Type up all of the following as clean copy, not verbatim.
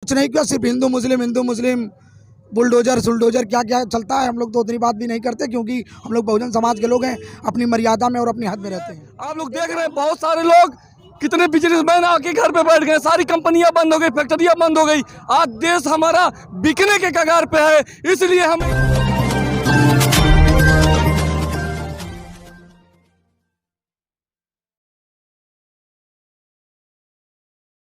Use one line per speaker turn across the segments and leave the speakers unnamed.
कुछ नहीं किया, सिर्फ हिंदू मुस्लिम बुलडोजर सुलडोजर क्या क्या चलता है। हम लोग तो उतनी बात भी नहीं करते, क्योंकि हम लोग बहुजन समाज के लोग हैं, अपनी मर्यादा में और अपनी हद में रहते हैं।
आप लोग देख रहे हैं बहुत सारे लोग, कितने बिजनेसमैन आके घर पे बैठ गए, सारी कंपनियां बंद हो गई, फैक्ट्रियां बंद हो गई। आज देश हमारा बिकने के कगार पे है, इसलिए हम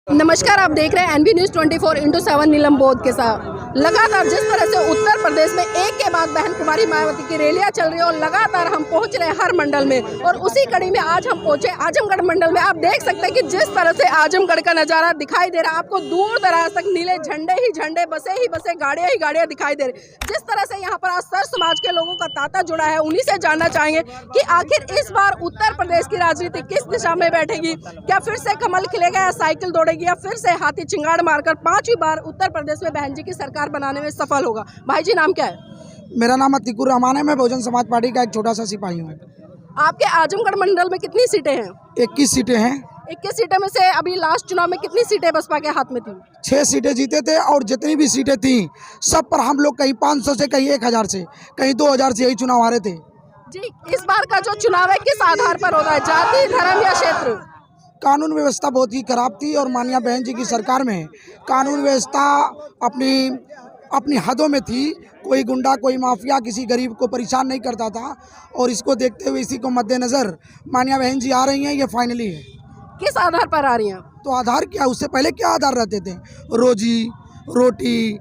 नमस्कार, आप देख रहे हैं एनबी न्यूज़ 24/7 नीलम बोध के साथ। लगातार जिस तरह से उत्तर प्रदेश में एक के बाद बहन कुमारी मायावती की रैलियां चल रही है और लगातार हम पहुंच रहे हैं हर मंडल में, और उसी कड़ी में आज हम पहुंचे आजमगढ़ मंडल में। आप देख सकते हैं कि जिस तरह से आजमगढ़ का नज़ारा दिखाई दे रहा है, आपको दूर दराज तक नीले झंडे ही झंडे, बसें ही बसें, गाड़ियाँ ही गाड़ियाँ दिखाई दे रही। जिस तरह से यहाँ पर आज सर समाज के लोगों का तांता जुड़ा है, उन्हीं से जानना चाहेंगे कि आखिर इस बार उत्तर प्रदेश की राजनीति किस दिशा में बैठेगी। क्या फिर से कमल खिलेगा या साइकिल दौड़ेगी, या फिर से हाथी चिंगाड़ मारकर 5वीं बार उत्तर प्रदेश में बहन जी की सरकार बनाने में सफल होगा। भाई जी, नाम क्या है?
मेरा नाम अतीकुर रहमान है, मैं बहुजन समाज पार्टी का एक छोटा सा सिपाही हूँ।
आपके आजमगढ़ मंडल में कितनी सीटें हैं?
21 सीटें हैं।
21 सीटें में से अभी लास्ट चुनाव में कितनी सीटें बसपा के हाथ में थी?
6 सीटें जीते थे, और जितनी भी सीटें थी सब पर हम लोग कहीं 500 से, कहीं 1000 से, कहीं 2000 से यही चुनाव हारे थे।
जी, इस बार का जो चुनाव है किस आधार पर होता है, जाति, धर्म या क्षेत्र?
कानून व्यवस्था बहुत ही खराब थी, और माननीय बहन जी की सरकार में कानून व्यवस्था अपनी हदों में थी। कोई गुंडा, कोई माफिया किसी गरीब को परेशान नहीं करता था, और इसको देखते हुए, इसी को मद्देनज़र माननीय बहन जी आ रही हैं, ये फाइनली है।
किस आधार पर आ रही हैं?
तो आधार क्या, उससे पहले क्या आधार रहते थे? रोजी रोटी,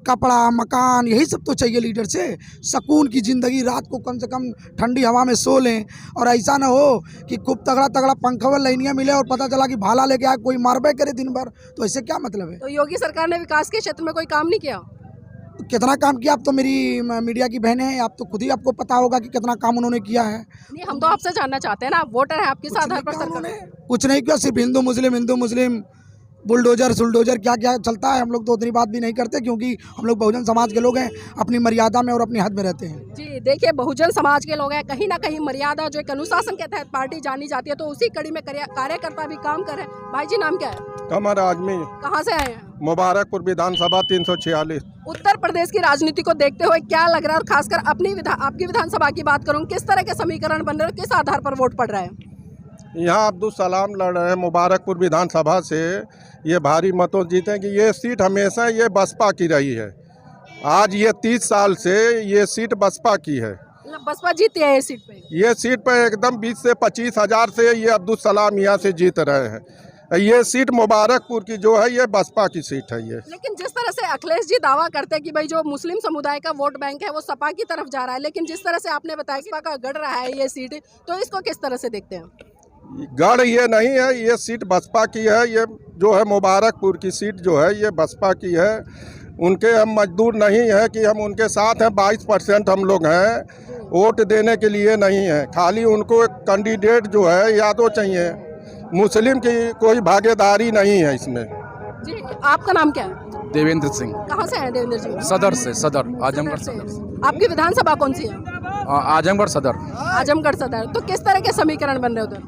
कपड़ा, मकान, यही सब तो चाहिए लीडर से। सुकून की ज़िंदगी, रात को कम से कम ठंडी हवा में सो लें, और ऐसा ना हो कि खूब तगड़ा तगड़ा पंखवर लाइनियाँ मिले और पता चला कि भाला लेके आए, कोई मारबे करे दिन भर। तो इससे क्या मतलब है?
तो योगी सरकार ने विकास के क्षेत्र में कोई काम नहीं किया?
तो कितना काम किया? आप तो मेरी मीडिया की बहनें हैं, आप तो खुद ही, आपको पता होगा कि कितना काम उन्होंने किया है।
नहीं, हम तो आपसे जानना चाहते हैं ना, आप वोटर हैं, आप किस आधार पर सरकार?
कुछ नहीं किया, सिर्फ हिंदू मुस्लिम बुलडोजर सुलडोजर क्या क्या चलता है। हम लोग तो उतनी बात भी नहीं करते, क्योंकि हम लोग बहुजन समाज के लोग हैं, अपनी मर्यादा में और अपनी हद में रहते हैं।
जी देखिए, बहुजन समाज के लोग हैं, कहीं ना कहीं मर्यादा जो एक अनुशासन के तहत पार्टी जानी जाती है, तो उसी कड़ी में कार्यकर्ता भी काम कर रहे हैं। भाई जी, नाम क्या है?
कमर आजमी,
कहाँ से आए हैं?
मुबारकपुर विधानसभा 346।
उत्तर प्रदेश की राजनीति को देखते हुए क्या लग रहा है, और खासकर आपकी विधानसभा की बात करूँ, किस तरह के समीकरण बन रहे हैं, किस आधार पर वोट पड़ रहा है?
यहाँ अब्दुल सलाम लड़ रहे हैं मुबारकपुर विधानसभा से, ये भारी मतों जीतेंगे। ये सीट हमेशा ये बसपा की रही है, आज ये 30 साल से ये सीट बसपा की है।
बसपा जीती है ये सीट पे?
ये सीट पे एकदम 20 से 25 हज़ार से ये अब्दुल सलाम यहाँ से जीत रहे हैं। ये सीट मुबारकपुर की जो है ये बसपा की सीट है ये।
लेकिन जिस तरह से अखिलेश जी दावा करते हैं कि भाई जो मुस्लिम समुदाय का वोट बैंक है वो सपा की तरफ जा रहा है, लेकिन जिस तरह से आपने बताया सपा का गढ़ रहा है ये सीट, तो इसको किस तरह से देखते हैं?
गढ़ ये नहीं है, ये सीट बसपा की है। ये जो है मुबारकपुर की सीट जो है ये बसपा की है। उनके हम मजदूर नहीं है कि हम उनके साथ हैं, 22% हम लोग हैं, वोट देने के लिए नहीं है। खाली उनको एक कैंडिडेट जो है या तो चाहिए, मुस्लिम की कोई भागीदारी नहीं है इसमें।
जी, आपका नाम क्या है?
देवेंद्र सिंह।
कहाँ से हैं देवेंद्र जी?
सदर से, सदर आजमगढ़ सदर से।
आपकी विधानसभा कौन सी है?
आजमगढ़ सदर।
आजमगढ़ सदर। तो किस तरह के समीकरण बन रहे उधर?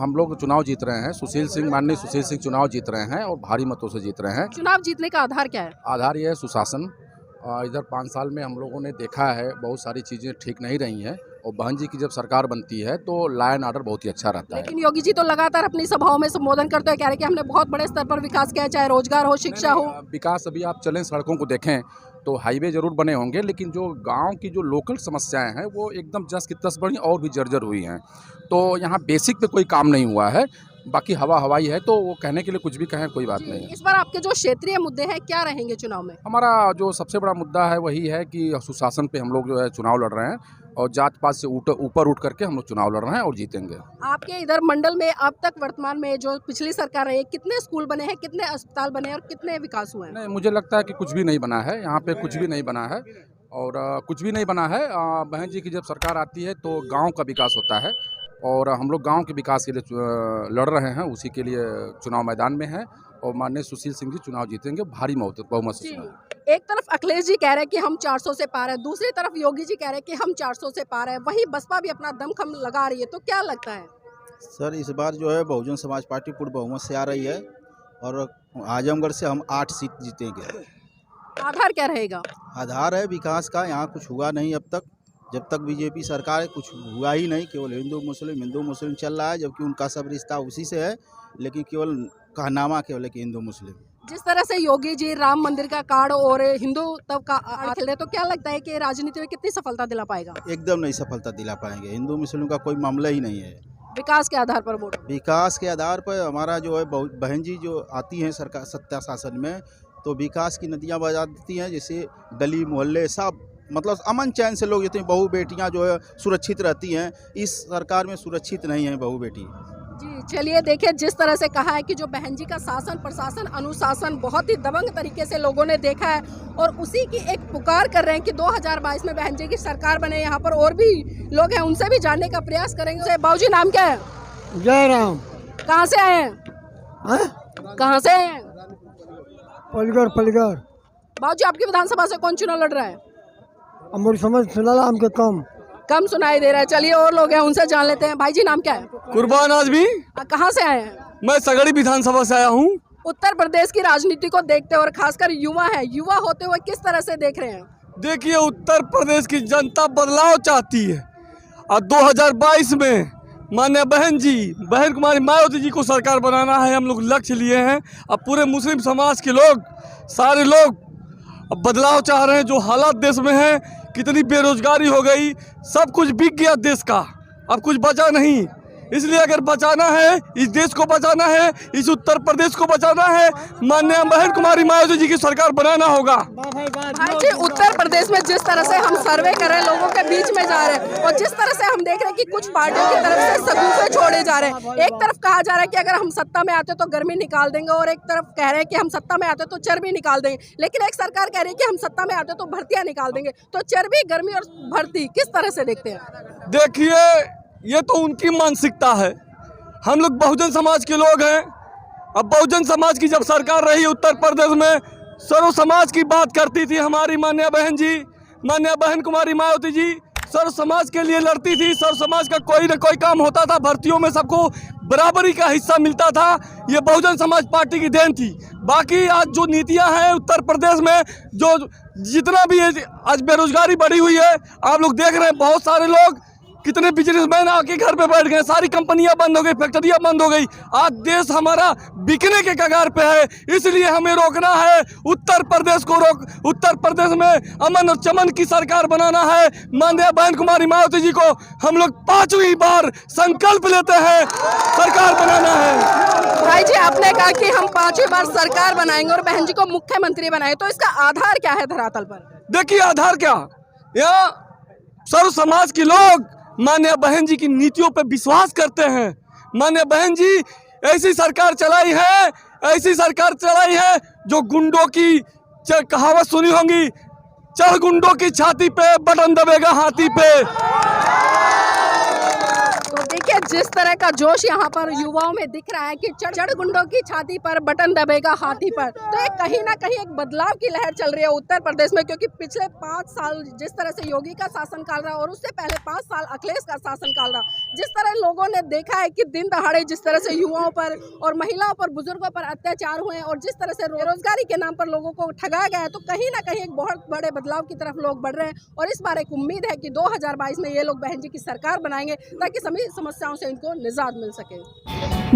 हम लोग चुनाव जीत रहे हैं, माननीय सुशील सिंह चुनाव जीत रहे हैं, और भारी मतों से जीत रहे हैं।
चुनाव जीतने का आधार क्या है?
आधार ये है सुशासन। इधर 5 साल में हम लोगों ने देखा है बहुत सारी चीज़ें ठीक नहीं रही हैं, और बहन जी की जब सरकार बनती है तो लॉ एंड ऑर्डर बहुत ही अच्छा रहता है।
लेकिन योगी जी तो लगातार अपनी सभाओं में संबोधन करते हुए कह रहे हैं कि हमने बहुत बड़े स्तर पर विकास किया है, चाहे रोजगार हो, शिक्षा हो।
विकास अभी आप चलें सड़कों को देखें तो हाईवे जरूर बने होंगे, लेकिन जो गांव की जो लोकल समस्याएं हैं वो एकदम जस की तस बढ़ी और भी जर्जर हुई हैं। तो यहाँ बेसिक पे कोई काम नहीं हुआ है, बाकी हवाई है, तो वो कहने के लिए कुछ भी कहें कोई बात नहीं।
इस बार आपके जो क्षेत्रीय मुद्दे हैं क्या रहेंगे चुनाव में?
हमारा जो सबसे बड़ा मुद्दा है वही है कि सुशासन पे हम लोग जो है चुनाव लड़ रहे हैं, और जात पात से ऊपर उठ करके हम लोग चुनाव लड़ रहे हैं और जीतेंगे।
आपके इधर मंडल में अब तक वर्तमान में जो पिछली सरकार रही, कितने स्कूल बने हैं, कितने अस्पताल बने हैं और कितने विकास हुए हैं?
नहीं, मुझे लगता है कि कुछ भी नहीं बना है यहाँ पे, कुछ भी नहीं बना है, और कुछ भी नहीं बना है। बहन जी की जब सरकार आती है तो गाँव का विकास होता है, और हम लोग गांव के विकास के लिए लड़ रहे हैं, उसी के लिए चुनाव मैदान में हैं, और माननीय सुशील सिंह जी चुनाव जीतेंगे भारी बहुमत से।
एक तरफ अखिलेश जी कह रहे हैं कि हम 400 से पार है, दूसरी तरफ योगी जी कह रहे हैं कि हम 400 से पार है, वही बसपा भी अपना दमखम लगा रही है, तो क्या लगता है?
सर, इस बार जो है बहुजन समाज पार्टी पूर्ण बहुमत से आ रही है, और आजमगढ़ से हम 8 सीट जीतेंगे।
आधार क्या रहेगा?
आधार है विकास का, यहाँ कुछ हुआ नहीं अब तक। जब तक बीजेपी सरकार है कुछ हुआ ही नहीं, केवल हिंदू मुस्लिम चल रहा है, जबकि उनका सब रिश्ता उसी से है, लेकिन केवल कहनामा केवल है कि हिंदू मुस्लिम।
जिस तरह से योगी जी राम मंदिर का कार्ड और हिंदू तब का कार्ड खेल रहे, तो क्या लगता है कि राजनीति में कितनी सफलता दिला पाएगा?
एकदम नहीं सफलता दिला पाएंगे। हिंदू मुस्लिम का कोई मामला ही नहीं है।
विकास के आधार पर वोट?
विकास के आधार पर हमारा जो है बहन जी जो आती हैं सरकार सत्ता शासन में, तो विकास की नदियाँ बजा देती हैं, जैसे गली मोहल्ले सब मतलब अमन चैन से लोग जितनी बहू बेटियाँ जो है सुरक्षित रहती हैं। इस सरकार में सुरक्षित नहीं है बहू बेटी।
जी चलिए, देखिए जिस तरह से कहा है कि जो बहन जी का शासन प्रशासन अनुशासन बहुत ही दबंग तरीके से लोगों ने देखा है, और उसी की एक पुकार कर रहे हैं कि 2022 में बहन जी की सरकार बने। यहाँ पर और भी लोग हैं, उनसे भी जानने का प्रयास करेंगे। बाबूजी नाम क्या है?
जय राम।
कहाँ से आए हैं? कहाँ से आए हैं?
पलगढ़।
बाबूजी आपकी विधानसभा से कौन चुनाव लड़ रहा है?
हमारी समझ सुनाला हमके
कम सुनाई दे रहा है। चलिए और लोग हैं, उनसे जान लेते हैं। भाई जी नाम क्या है?
कुर्बान आजमी।
कहाँ से आए हैं?
मैं सगड़ी विधानसभा से आया हूँ।
उत्तर प्रदेश की राजनीति को देखते और खासकर युवा है, युवा होते हुए किस तरह से देख रहे हैं?
देखिए, उत्तर प्रदेश की जनता बदलाव चाहती है और 2022 में माननीय बहन कुमारी मायावती जी को सरकार बनाना है। हम लोग लक्ष्य लिए हैं। अब पूरे मुस्लिम समाज के लोग सारे लोग अब बदलाव चाह रहे हैं। जो हालात देश में हैं, कितनी बेरोजगारी हो गई, सब कुछ बिक गया देश का, अब कुछ बचा नहीं। इसलिए अगर बचाना है, इस देश को बचाना है, इस उत्तर प्रदेश को बचाना है, माननीय बहन कुमारी मायावती जी की सरकार बनाना होगा।
भाई जी, उत्तर प्रदेश में जिस तरह से हम सर्वे कर रहे हैं, लोगों के बीच में जा रहे हैं, और जिस तरह से हम देख रहे हैं कि कुछ पार्टियों की तरफ से सगुफे छोड़े जा रहे हैं। एक तरफ कहा जा रहा है कि अगर हम सत्ता में आते तो गर्मी निकाल देंगे, और एक तरफ कह रहे हैं कि हम सत्ता में आते तो चर्बी निकाल देंगे। लेकिन एक सरकार कह रही है कि हम सत्ता में आते तो भर्तियां निकाल देंगे। तो चर्बी, गर्मी और भर्ती किस तरह से देखते हैं?
देखिए, ये तो उनकी मानसिकता है। हम लोग बहुजन समाज के लोग हैं। अब बहुजन समाज की जब सरकार रही उत्तर प्रदेश में, सर्व समाज की बात करती थी हमारी माननीय बहन जी, माननीय बहन कुमारी मायावती जी सर्व समाज के लिए लड़ती थी। सर्व समाज का कोई न कोई काम होता था, भर्तियों में सबको बराबरी का हिस्सा मिलता था। ये बहुजन समाज पार्टी की देन थी। बाकी आज जो नीतियां हैं उत्तर प्रदेश में, जो जितना भी आज बेरोजगारी बढ़ी हुई है, आप लोग देख रहे हैं, बहुत सारे लोग, कितने बिजनेसमैन आके घर पे बैठ गए, सारी कंपनियां बंद हो गई, फैक्ट्रियां बंद हो गई। आज देश हमारा बिकने के कगार पे है। इसलिए हमें रोकना है, उत्तर प्रदेश को उत्तर प्रदेश में अमन और चमन की सरकार बनाना है। माननीय बहन कुमारी मायावती जी को हम लोग 5वीं बार संकल्प लेते हैं, सरकार बनाना है।
भाई जी, आपने कहा कि हम 5वीं बार सरकार बनाएंगे और बहन जी को मुख्यमंत्री बनाएंगे, तो इसका आधार क्या है धरातल पर?
देखिए, आधार क्या, यहाँ सर्व समाज के लोग माननीय बहन जी की नीतियों पे विश्वास करते हैं। माननीय बहन जी ऐसी सरकार चलाई है जो गुंडों की कहावत सुनी होंगी, चढ़ गुंडों की छाती पे, बटन दबेगा हाथी पे।
तो देखिए जिस तरह का जोश यहाँ पर युवाओं में दिख रहा है कि चढ़ गुंडों की छाती पर, बटन दबेगा हाथी पर। तो ये कहीं ना कहीं एक बदलाव की लहर चल रही है उत्तर प्रदेश में, क्योंकि पिछले 5 साल जिस तरह से योगी का शासन काल रहा और उससे पहले 5 साल अखिलेश का शासन काल रहा, जिस तरह लोगों ने देखा है कि दिन दहाड़े जिस तरह से युवाओं पर और महिलाओं पर, बुजुर्गों पर अत्याचार हुए और जिस तरह से बेरोजगारी के नाम पर लोगों को ठगा गया है, तो कहीं ना कहीं एक बहुत बड़े बदलाव की तरफ लोग बढ़ रहे हैं। और इस बार एक उम्मीद है कि 2022 में ये लोग बहन जी की सरकार बनाएंगे, ताकि सभी समस्याओं से इनको निजात मिल सके।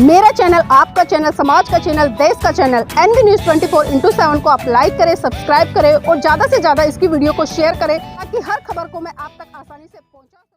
मेरा चैनल, आपका चैनल, समाज का चैनल, देश का चैनल NV News 24/7 को आप लाइक करें, सब्सक्राइब करें और ज़्यादा से ज़्यादा इसकी वीडियो को शेयर करें, ताकि हर खबर को मैं आप तक आसानी से पहुंचा सकूं।